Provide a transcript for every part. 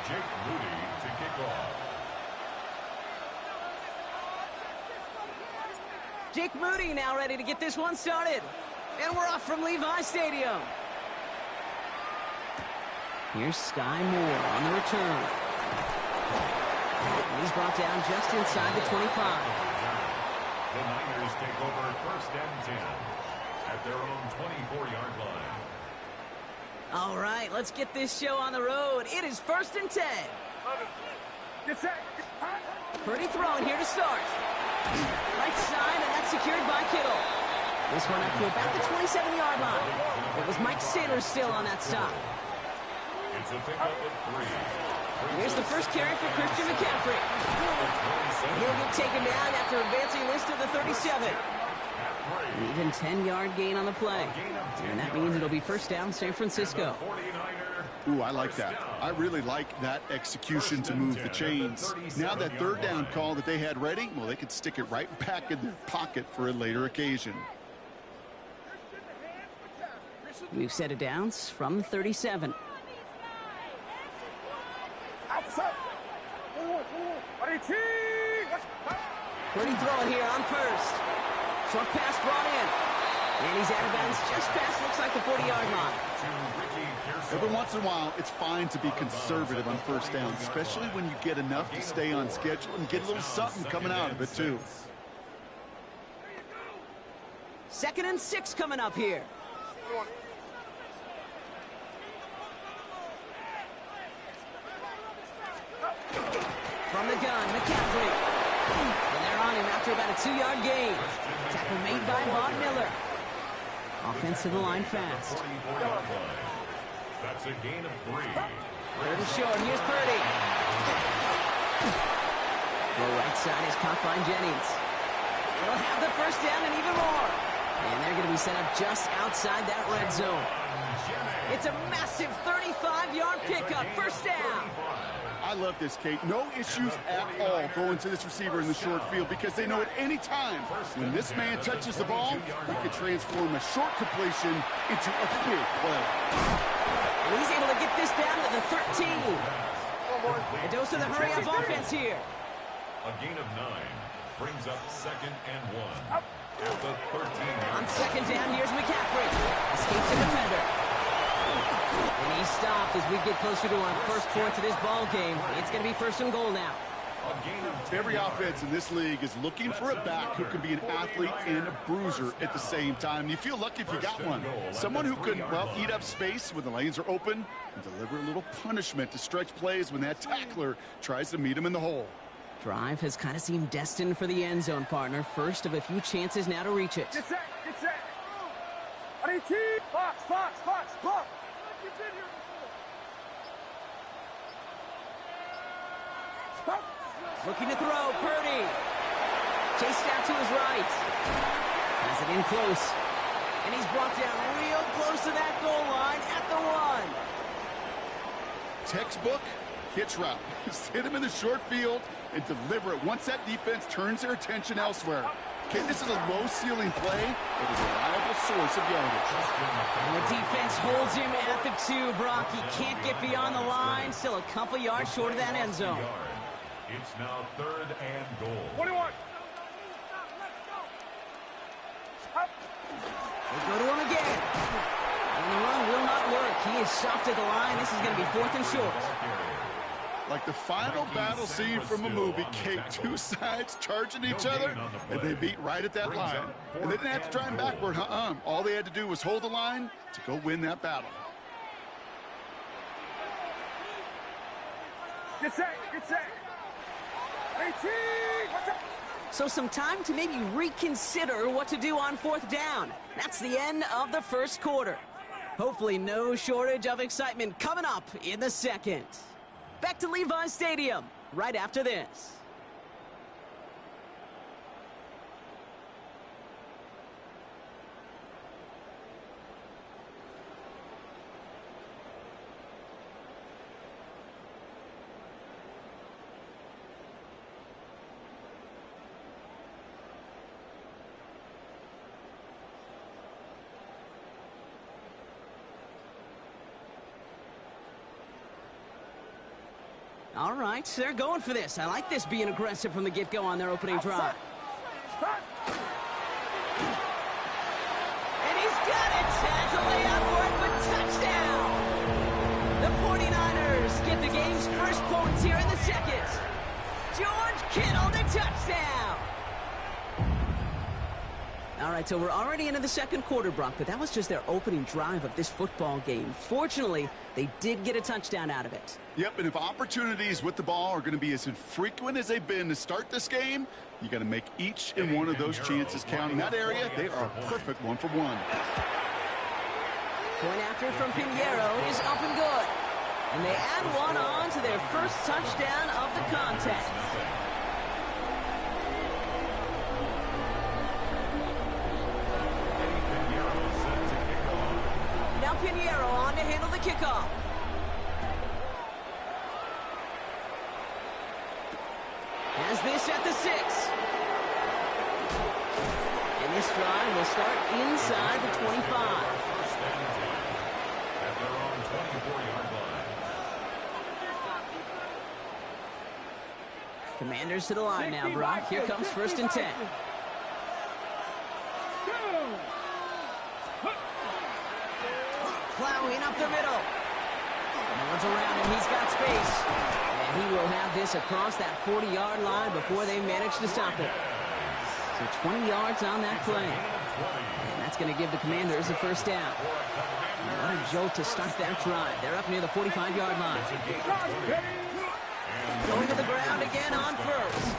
Jake Moody to kick off. Jake Moody now ready to get this one started. And we're off from Levi Stadium. Here's Sky Moore on the return. And he's brought down just inside the 25. The Niners take over 1st and 10 at their own 24-yard line. All right, let's get this show on the road. It is 1st and 10. Pretty throwing here to start. Right side, and that's secured by Kittle. This one up to about the 27-yard line. It was Mike Saylor still on that stop. It's a pickup of 3. Here's the first carry for Christian McCaffrey. He'll get taken down after advancing this to the 37. An even 10-yard gain on the play. And that means it'll be 1st down San Francisco. Ooh, I like that. I really like that execution to move the chains. Now that 3rd down call that they had ready, well, they could stick it right back in their pocket for a later occasion. New set of downs from the 37. Pretty throwing here on 1st. Short pass brought in. And he's out of bounds just past, looks like the 40-yard line. Every once in a while, it's fine to be conservative on 1st down, especially when you get enough to stay on schedule and get a little something coming out of it, too. 2nd and 6 coming up here. From the gun, McCaffrey. And they're on him after about a 2-yard gain. Tackle made by Von Miller. Offense to the line fast. That's a gain of 3. 3rd and short. Here's Purdy. The right side is caught by Jennings. They'll have the 1st down and even more. And they're going to be set up just outside that red zone. It's a massive 35-yard pickup. 1st down. I love this, Kate. No issues at all going to this receiver in the short field because they know at any time when this man touches the ball, he can transform a short completion into a big play. And he's able to get this down to the 13. A dose of the hurry-up offense here. A gain of 9 brings up 2nd and 1 at the 13. On 2nd down, here's McCaffrey. Escapes the defender. And he stopped as we get closer to our first points of this ball game. It's going to be 1st and goal now. Every offense in this league is looking for a back who can be an athlete and a bruiser at the same time. You feel lucky if you got one. Someone who can, well, eat up space when the lanes are open and deliver a little punishment to stretch plays when that tackler tries to meet him in the hole. Drive has kind of seemed destined for the end zone, partner. First of a few chances now to reach it. Get set, get set. Box, box, box, box. Looking to throw, Purdy. Chased out to his right. Has it in close. And he's brought down real close to that goal line at the 1. Textbook hitch route. Hit him in the short field and deliver it once that defense turns their attention elsewhere. Okay, this is a low-ceiling play, but a reliable source of yardage. And the defense holds him at the 2, Brock. He can't get beyond the line. Still a couple yards short of that end zone. It's now 3rd and goal. 21. They go to him again. And the run will not work. He is soft at the line. This is going to be 4th and short. Like the final battle scene from a movie, Kate, 2 sides charging each other, and they beat right at that line. And they didn't have to drive him backward, All they had to do was hold the line to go win that battle. Get set, get set. 18. So some time to maybe reconsider what to do on 4th down. That's the end of the first quarter. Hopefully no shortage of excitement coming up in the 2nd. Back to Levi Stadium right after this. All right, they're going for this. I like this being aggressive from the get-go on their opening drive. And he's got it. Has a layup for it, but touchdown. The 49ers get the game's first points here in the second. George Kittle, the touchdown. All right, so we're already into the second quarter, Brock, but that was just their opening drive of this football game. Fortunately, they did get a touchdown out of it. Yep, and if opportunities with the ball are going to be as infrequent as they've been to start this game, you got to make each and one of those chances count. In that area, they are a perfect 1-for-1. Point after from Pinheiro is up and good. And they add one on to their first touchdown of the contest. Now Pinheiro on to handle the kickoff. Has this at the 6. And this drive will start inside the 25. At their own 24-yard line. Commanders to the line now, Brock. Here comes 1st and 10. Plowing up the middle. No one's around him. He's got space. And he will have this across that 40-yard line before they manage to stop it. So 20 yards on that play. And that's going to give the Commanders a first down. And what a jolt to start that drive. They're up near the 45-yard line. Going to the ground again on first.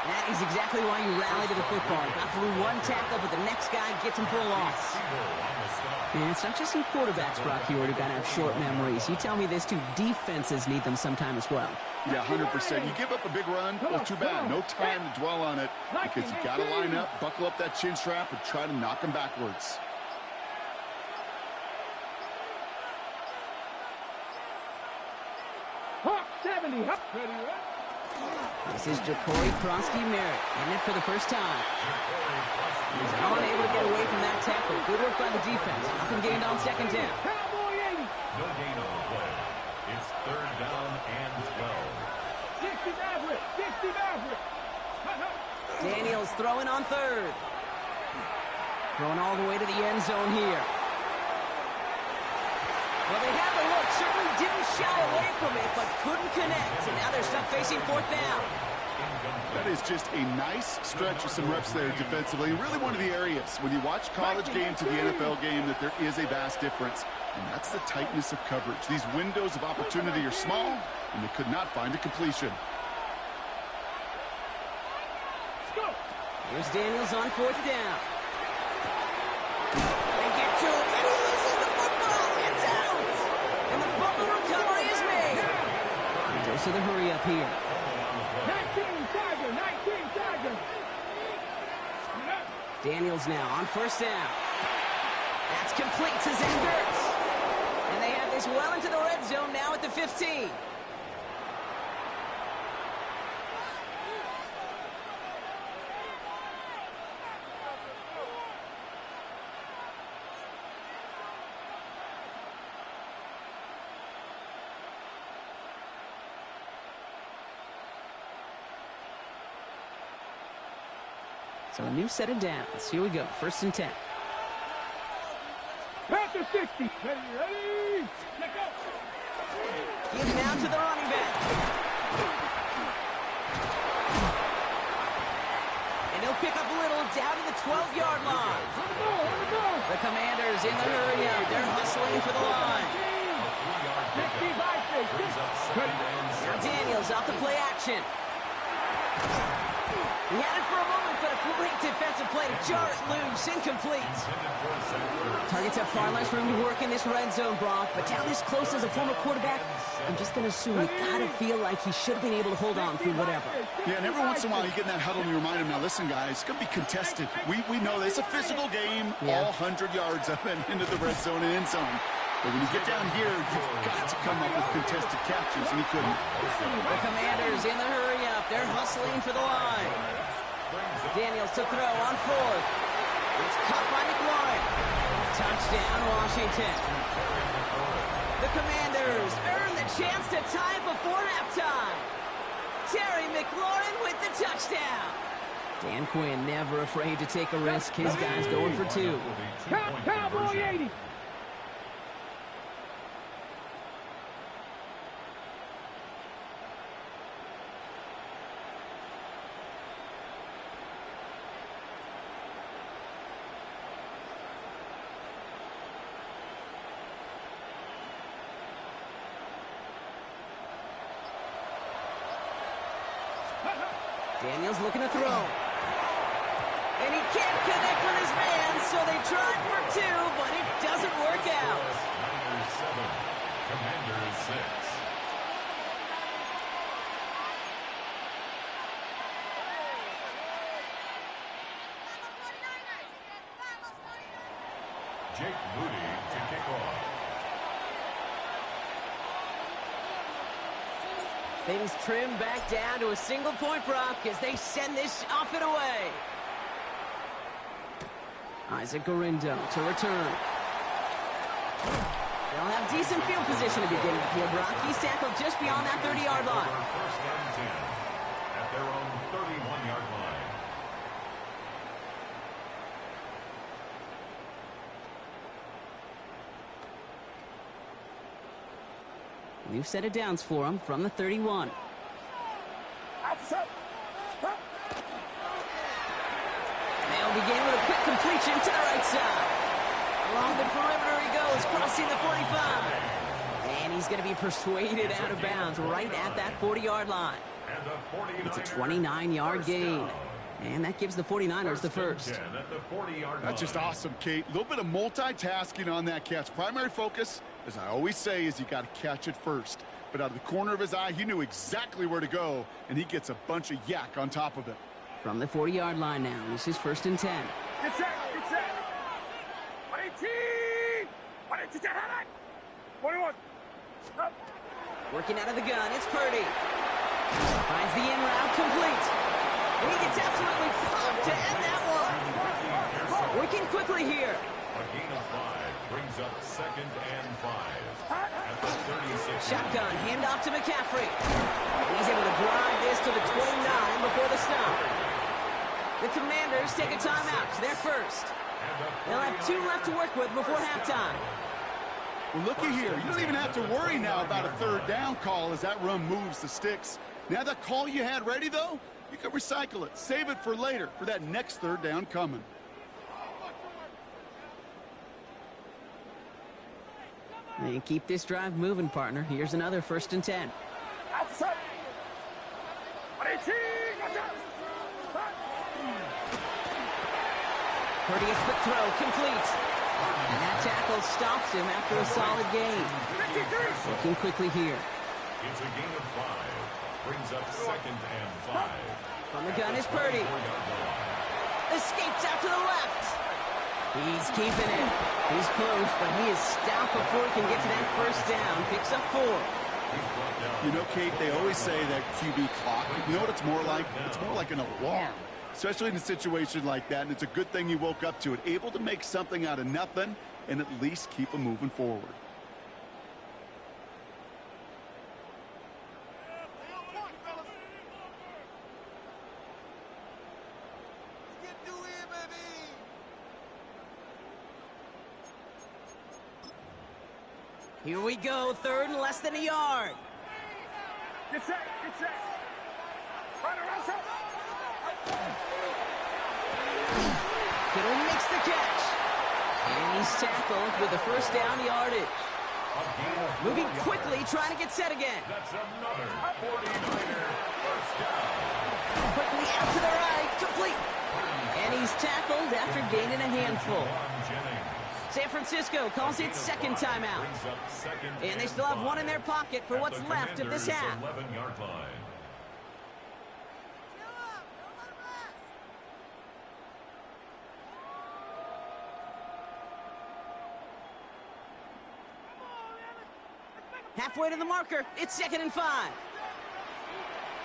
That is exactly why you rally to the football. Got through one tackle, but the next guy gets him for a loss. And it's not just in quarterbacks, Brock, you already got to have short memories. You tell me this too, defenses need them sometime as well. Yeah, 100%. You give up a big run, well, too bad. No time to dwell on it because you got to line up, buckle up that chin strap, and try to knock them backwards. This is Ja'Cory Krosky-Merritt, and it for the first time. He's unable to get away from that tackle. Good work by the defense. Nothing gained on second down. No gain on the play. It's 3rd down and 12. Daniels throwing on 3rd. Throwing all the way to the end zone here. Well, they had the look. Certainly didn't shy away from it, but couldn't connect. And now they're stuck facing 4th down. That is just a nice stretch of some reps there defensively. Really one of the areas when you watch college game to the NFL game that there is a vast difference. And that's the tightness of coverage. These windows of opportunity are small, and they could not find a completion. Here's Daniels on 4th down. They get to him, and he loses the football. It's out. And the fumble recovery is made. Dose of the hurry up here. 19 Tiger. Daniels now on 1st down. That's complete to Zengers. And they have this well into the red zone now at the 15. So a new set of downs. Here we go. 1st and 10. Panther 60. Ready. Let go. Give now to the running back. And he'll pick up a little down to the 12-yard line. The Commanders in the hurry up. They're hustling for the line. Now Daniels off the play action. He had it for a moment, but a great defensive play to jar it loose. Incomplete. Targets have far less room to work in this red zone, Brock. But down this close as a former quarterback, I'm just going to assume you got to feel like he should have been able to hold on through whatever. Yeah, and every once in a while you get in that huddle and you remind him, now listen, guys, it's going to be contested. We know this. It's a physical game, all 100 yards up and into the red zone and end zone. But when you get down here, you've got to come up with contested catches, and he couldn't. The Commanders in the hurry up. They're hustling for the line. Daniels to throw on 4th. It's caught by McLaurin. Touchdown, Washington. The Commanders earn the chance to tie before halftime. Terry McLaurin with the touchdown. Dan Quinn never afraid to take a risk. His guys going for two. Cowboy 80. Daniels looking to throw. And he can't connect with his man, so they tried for two, but it doesn't work out. Niners 7, Commanders 6. Jake Moody to kick off. Things trim back down to a single-point prop as they send this off and away. Isaac Gorindo to return. They'll have decent field position to begin with here, Brock. He's tackled just beyond that 30-yard line. First and 10 at their own 31-yard line. New set of downs for him from the 31. They'll begin with a quick completion to the right side. Along the perimeter he goes, crossing the 45. And he's going to be persuaded out of bounds right at that 40-yard line. It's a 29-yard gain. And that gives the 49ers the first. That's just awesome, Kate. A little bit of multitasking on that catch. Primary focus, as I always say, is you got to catch it first. But out of the corner of his eye, he knew exactly where to go, and he gets a bunch of yak on top of it. From the 40-yard line now, this is first and 10. Get set. 118. 41. Up. Working out of the gun, it's Purdy. Finds the in route complete. And he gets absolutely pumped to end that one. Working quickly here. A gain of 5 brings up second and 5 at the 36. Shotgun, handoff to McCaffrey. He's able to drive this to the 29 before the stop. The Commanders take a timeout. They're first. They'll have 2 left to work with before halftime. Well, looky here. You don't even have to worry now about a third down call as that run moves the sticks. Now that call you had ready, though, you can recycle it. Save it for later for that next third down coming. And keep this drive moving, partner. Here's another first and 10. Outside. 118. Purdy, a quick throw, complete. And that tackle stops him after a solid gain. Looking quickly here. It's a gain of 5. Brings up second and 5. From the gun is Purdy. Escapes out to the left. He's keeping it. He's close, but he is stopped before he can get to that first down. Picks up 4. You know, Kate, they always say that QB clock. You know what it's more like? It's more like an alarm, especially in a situation like that. And it's a good thing you woke up to it, able to make something out of nothing and at least keep them moving forward. Here we go, third and less than a yard. Get set. Right around set. Kittle makes the catch. And he's tackled with the first down yardage. Moving quickly, trying to get set again. That's another 49er first down. Quickly out to the right, complete. And he's tackled after gaining a handful. San Francisco calls it second timeout. And they still have 1 in their pocket for what's left of this half. 11-yard line. Halfway to the marker, it's second and 5.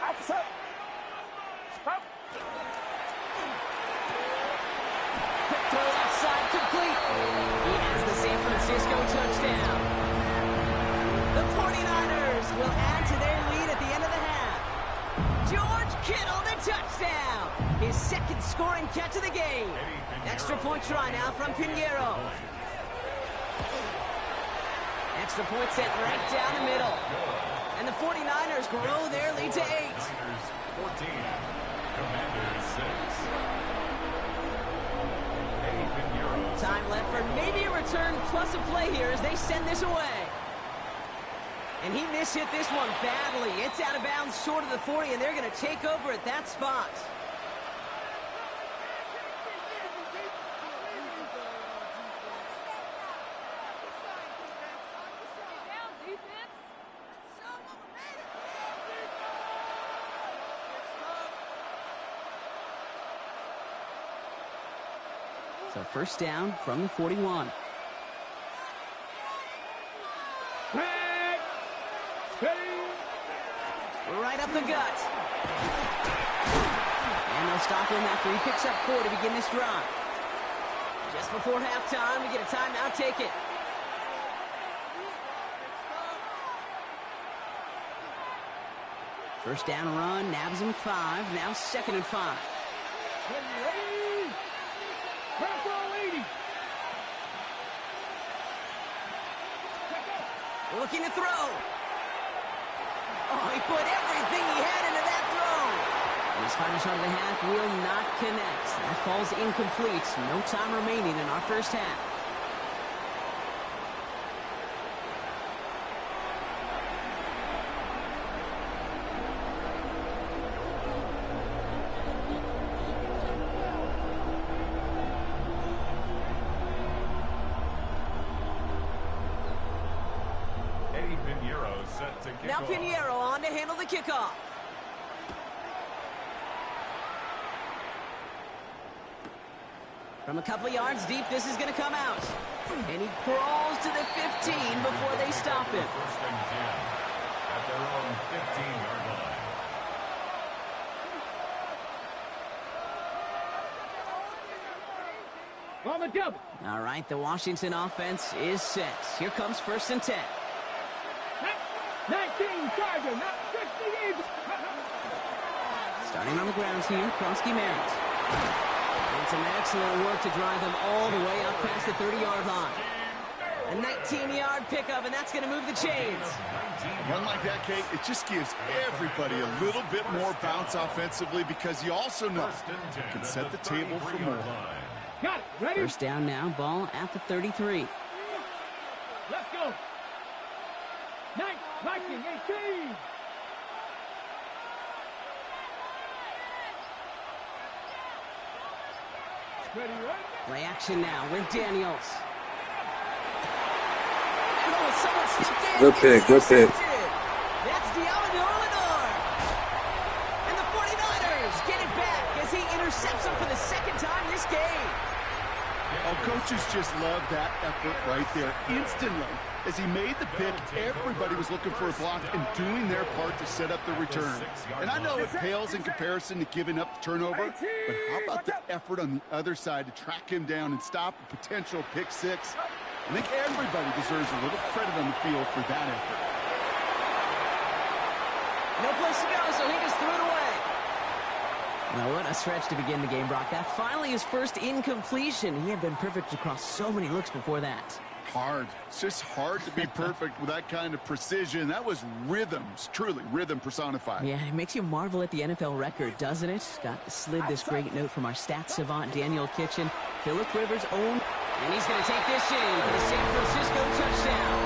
Outside. Up. Quick throw Francisco touchdown. The 49ers will add to their lead at the end of the half. George Kittle, the touchdown. His second scoring catch of the game. Extra point try now from Pinheiro. Extra point sent right down the middle. And the 49ers grow their lead to 8. Niners 14, Commanders 6. Time left for maybe a return plus a play here as they send this away. And he mishit this one badly. It's out of bounds short of the 40, and they're going to take over at that spot. So first down from the 41. Right up the gut. And they'll stop him after he picks up 4 to begin this drive. Just before halftime, we get a timeout, take it. First down run, nabs him 5, now 2nd and 5. Looking to throw. Oh, he put everything he had into that throw. And his final shot of the half will not connect. That falls incomplete. No time remaining in our first half. Now Pinheiro on to handle the kickoff. From a couple of yards deep, this is going to come out. And he crawls to the 15 before they stop him. First and 10 at their own 15-yard line. On the double. All right, the Washington offense is set. Here comes 1st and 10. 19 Charger, not 60 Starting on the ground here, Kronsky Merritt. And some excellent work to drive them all the way up past the 30-yard line. A 19-yard pickup, and that's going to move the chains. One like that, Kate, it just gives everybody a little bit more bounce offensively because you also know you can set the table for more. Got it. Ready? First down now, ball at the 33. Let's go. 19-18. Ready, right? Play action now with Daniels. Oh, someone stepped in. Good pick, good pick. That's Diamador. And the 49ers get it back as he intercepts him for the 2nd time this game. Oh, coaches just love that effort right there. Instantly, as he made the pick, everybody was looking for a block and doing their part to set up the return. And I know it pales in comparison to giving up the turnover, but how about the effort on the other side to track him down and stop a potential pick 6? I think everybody deserves a little credit on the field for that effort. No place to go, so he just threw it away. Now, what a stretch to begin the game, Brock. That finally his first incompletion. He had been perfect across so many looks before that. Hard. It's just hard to be perfect with that kind of precision. That was rhythms, truly rhythm personified. Yeah, it makes you marvel at the NFL record, doesn't it? Got slid this great note from our stats savant, Daniel Kitchen. Phillip Rivers' own. And he's going to take this in for the San Francisco touchdown.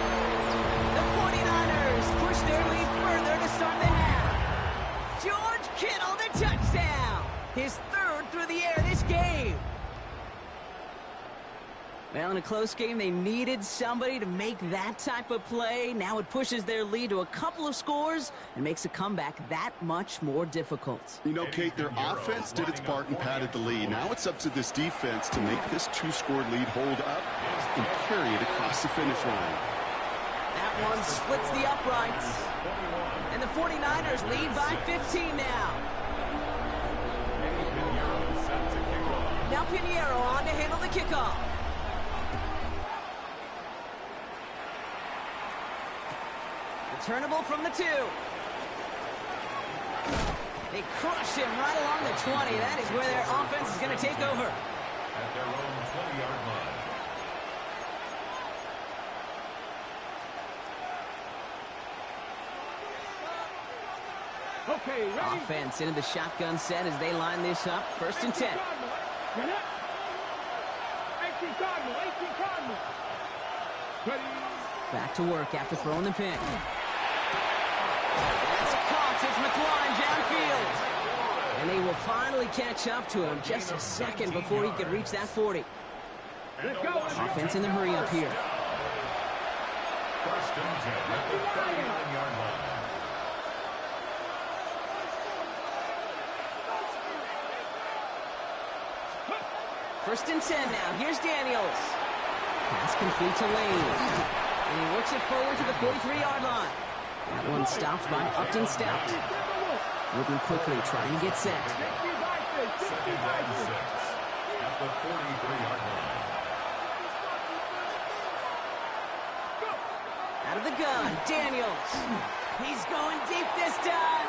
The 49ers push their lead further to start the half. George Kittle, the touchdown. His 3rd through the air this game. Well, in a close game, they needed somebody to make that type of play. Now it pushes their lead to a couple of scores and makes a comeback that much more difficult. You know, Kate, their offense did its part and padded the lead. Now it's up to this defense to make this 2-score lead hold up and carry it across the finish line. That one splits the uprights. And the 49ers lead by 15 now. Now Pinheiro on to handle the kickoff. Returnable from the 2. They crush him right along the 20. That is where their offense is going to take over. At their own 20-yard line. Okay, ready? Offense into the shotgun set as they line this up. 1st and 10. 18 Cardinal. Ready? Back to work after throwing the pick. That's caught. It's McLaurin downfield. And they will finally catch up to him just a second before he could reach that 40. Let's go. Offense in the hurry up here. 1st and 10 at the 39-yard line. First and 10 now. Here's Daniels. Pass complete to Lane. And he works it forward to the 43-yard line. That one stopped by Upton Stout. Moving quickly, trying to get set. 2nd and 6 at the 43-yard line. Out of the gun, Daniels. He's going deep this time.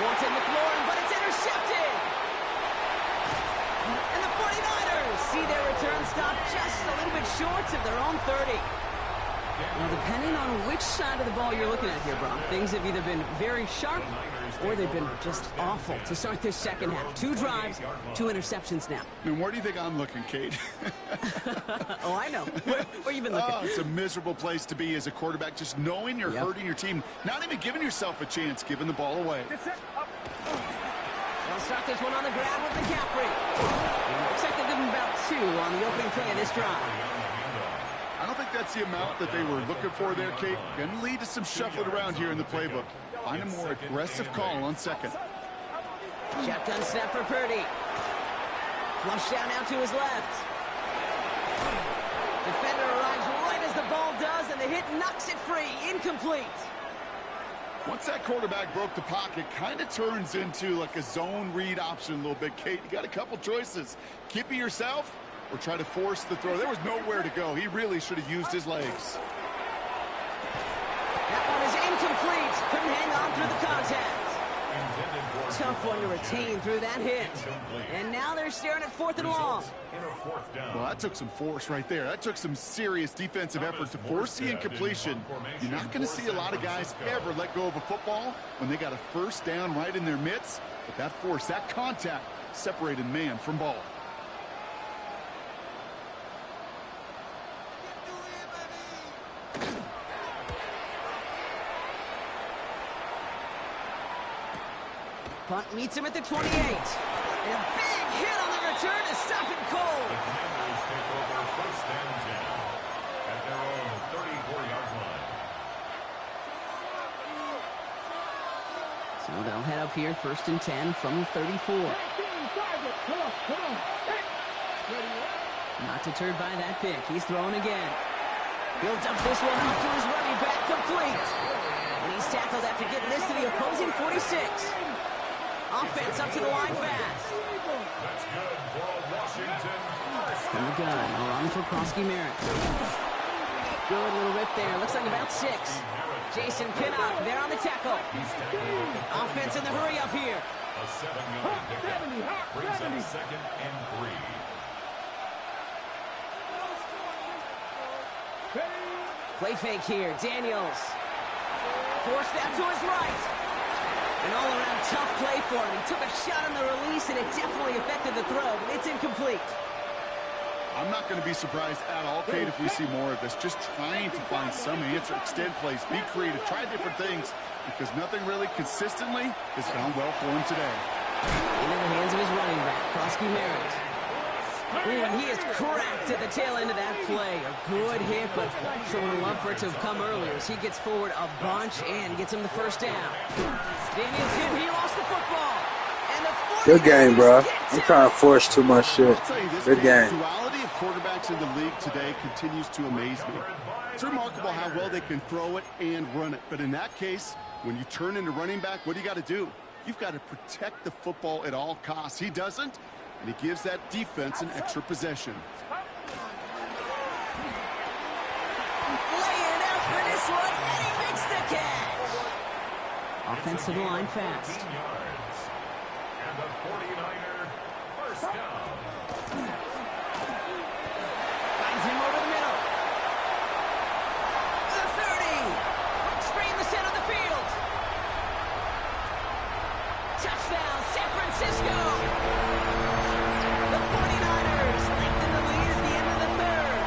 Wants it McLaurin, but it's intercepted. And the 49ers see their return stop just a little bit short of their own 30. Now, depending on which side of the ball you're looking at here, Brom, things have either been very sharp or they've been just awful to start this second half. 2 drives, 2 interceptions now. I mean, where do you think I'm looking, Kate? Oh, I know. Where you been looking? Oh, it's a miserable place to be as a quarterback, just knowing you're hurting your team, not even giving yourself a chance, giving the ball away. They'll start this one on the ground with McCaffrey. Looks like they'll give him about 2 on the opening play of this drive. I don't think that's the amount that they were looking for there, Kate. Going to lead to some shuffling around here in the playbook. Find a more aggressive call on 2nd. Shotgun snap for Purdy. Flush down out to his left. Defender arrives right as the ball does, and the hit knocks it free. Incomplete. Once that quarterback broke the pocket, kind of turns into like a zone read option a little bit, Kate. You got a couple choices. Keep it yourself or try to force the throw. There was nowhere to go. He really should have used his legs. That one is incomplete. Couldn't hang on through the contact. Tough one to retain through that hit. And now they're staring at 4th and long. Well, that took some force right there. That took some serious defensive effort to force the incompletion. You're not going to see a lot of guys ever let go of a football when they got a 1st down right in their midst. But that force, that contact, separated man from ball. Punt meets him at the 28. And a big hit on the return to stop it cold. The Commanders take over 1st and 10 at their own 34-yard line. So they'll head up here, 1st and 10 from the 34. Not deterred by that pick. He's throwing again. Builds up this one up to his running back, complete. And he's tackled after getting this to the opposing 46. Offense up to the line fast. That's good for Washington. From the gun, a run for Krosky-Merritt. Good little rip there. Looks like about 6. Jason Pinnock there on the tackle. Offense in the hurry up here. A 7-yard pickup brings up 2nd and 3. Play fake here. Daniels. Forced out to his right. An all-around tough play for him. He took a shot on the release, and it definitely affected the throw, but it's incomplete. I'm not going to be surprised at all, Kate, if we see more of this. Just trying to find some answer, extend plays, be creative, try different things, because nothing really consistently has gone well for him today. Into the hands of his running back, Krosky-Merritt. Ooh, and he is cracked at the tail end of that play. A good hit, but sure would love for it to have come earlier as he gets forward a bunch and gets him the 1st down. Daniels hit, he lost the football. And the Good game, bro. I'm trying to force too much shit. I'll tell you this, Good game. The duality of quarterbacks in the league today continues to amaze me. It's remarkable how well they can throw it and run it. But in that case, when you turn into running back, what do you got to do? You've got to protect the football at all costs. He doesn't, and he gives that defense an extra possession. Laying out for this one, and he makes Offensive line fast. Yards. And the 49er first down. Finds him over the middle. The 30. Breaks free in the center of the field. Touchdown, San Francisco. The 49ers lengthen the lead at the end of the third.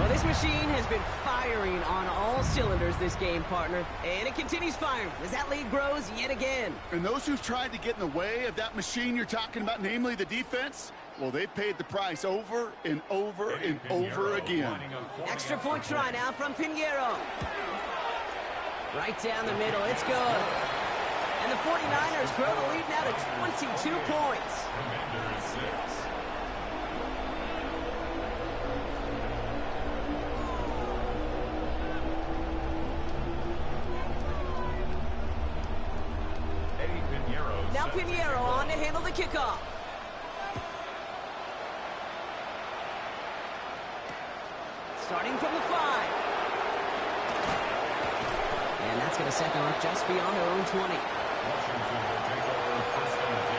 Well, this machine has been firing on all cylinders this game, partner. And it continues firing as that lead grows yet again. And those who've tried to get in the way of that machine you're talking about, namely the defense, well, they paid the price over and over and over again. Extra point try now from Pinheiro. Right down the middle, it's good. And the 49ers grow the lead now to 22 points. Commanders 6. Now Pinheiro on to handle the kickoff. Starting from the 5. And that's going to set them up just beyond their own 20. Washington will take over first and 10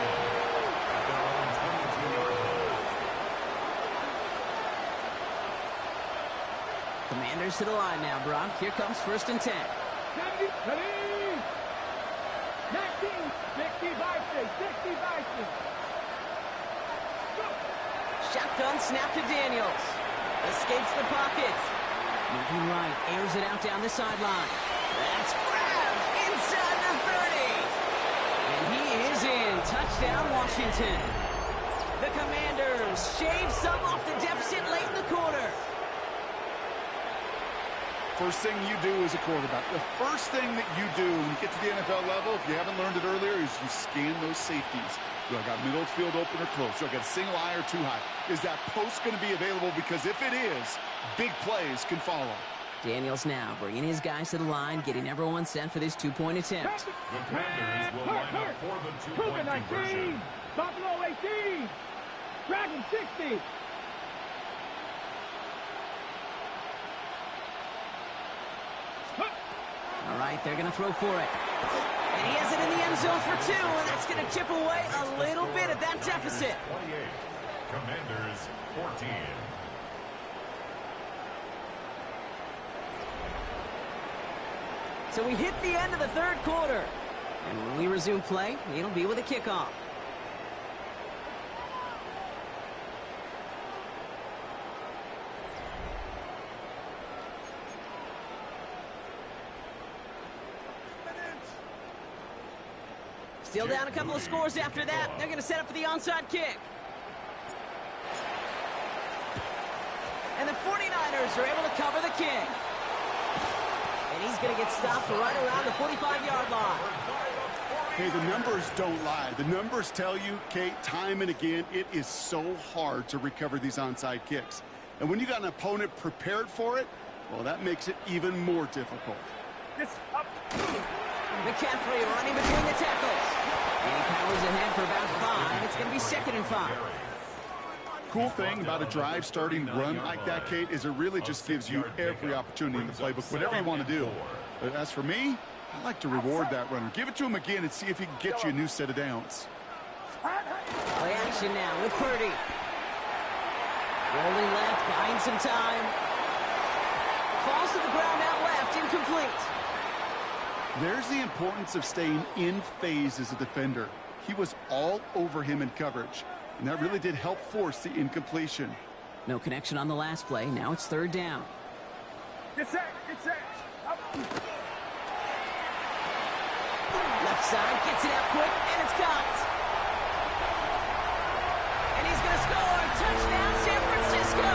at their own 22-yard line. Commanders to the line now, Brock. Here comes first and 10. 60 Vikings. Shotgun snap to Daniels. Escapes the pocket. Moving right, airs it out down the sideline. That's grabbed inside the 30. And he is in. Touchdown, Washington. The Commanders shave some off the deficit late in the quarter. First thing you do as a quarterback, the first thing that you do when you get to the NFL level, if you haven't learned it earlier, is you scan those safeties. Do I got middle field open or close? Do I got a single eye or too high? Is that post going to be available? Because if it is, big plays can follow. Daniels now bringing his guys to the line, getting everyone set for this two-point attempt. The Commanders will line up for the two-point conversion. Buffalo 18. Dragon 60. All right, they're going to throw for it. And he has it in the end zone for 2, and that's going to chip away a little bit at that deficit. 28. Commanders 14. So we hit the end of the third quarter. And when we resume play, it'll be with a kickoff. Still down a couple of scores after that. They're going to set up for the onside kick. And the 49ers are able to cover the kick. And he's going to get stopped right around the 45-yard line. Hey, the numbers don't lie. The numbers tell you, Kate, time and again, it is so hard to recover these onside kicks. And when you got an opponent prepared for it, well, that makes it even more difficult. McCaffrey running between the tackles. And he powers ahead for about 5. It's going to be 2nd and 5. Cool thing about a drive starting run like that, Kate, is it really just gives you every opportunity in the playbook, whatever you want to do. But as for me, I like to reward that runner. Give it to him again and see if he can get you a new set of downs. Play action now with Purdy. Rolling left, buying some time. Falls to the ground out left, incomplete. There's the importance of staying in phase as a defender. He was all over him in coverage, and that really did help force the incompletion. No connection on the last play. Now it's 3rd down. Get set. Left side, gets it out quick, and it's caught. And he's going to score. Touchdown, San Francisco.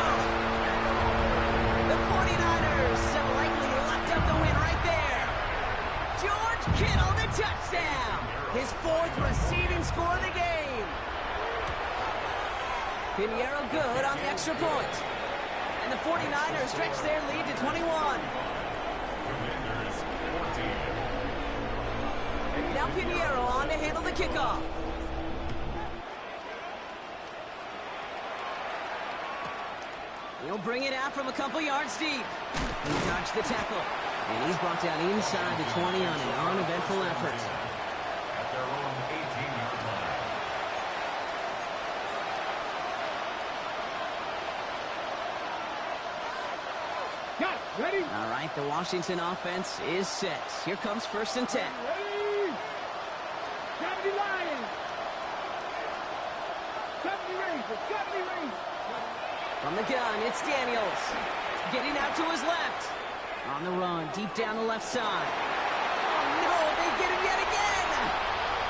The 49ers so likely locked up the win right there. George Kittle, the touchdown. His 4th receiving score of the game. Pinheiro good on the extra point. And the 49ers stretch their lead to 21. Commanders 14. Now Pinheiro on to handle the kickoff. He'll bring it out from a couple yards deep. He dodged the tackle. And he's brought down inside the 20 on an uneventful effort. At their own 18-yard line. Got it. Ready? All right, the Washington offense is set. Here comes 1st and 10. Ready? 70 Lions. 70 Rangers. 70 Rangers. From the gun, it's Daniels. Getting out to his left. On the run, deep down the left side. Oh, no, they get him yet again.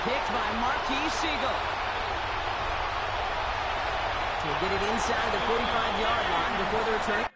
Picked by Marquis Siegel. To get it inside the 45-yard line before the return.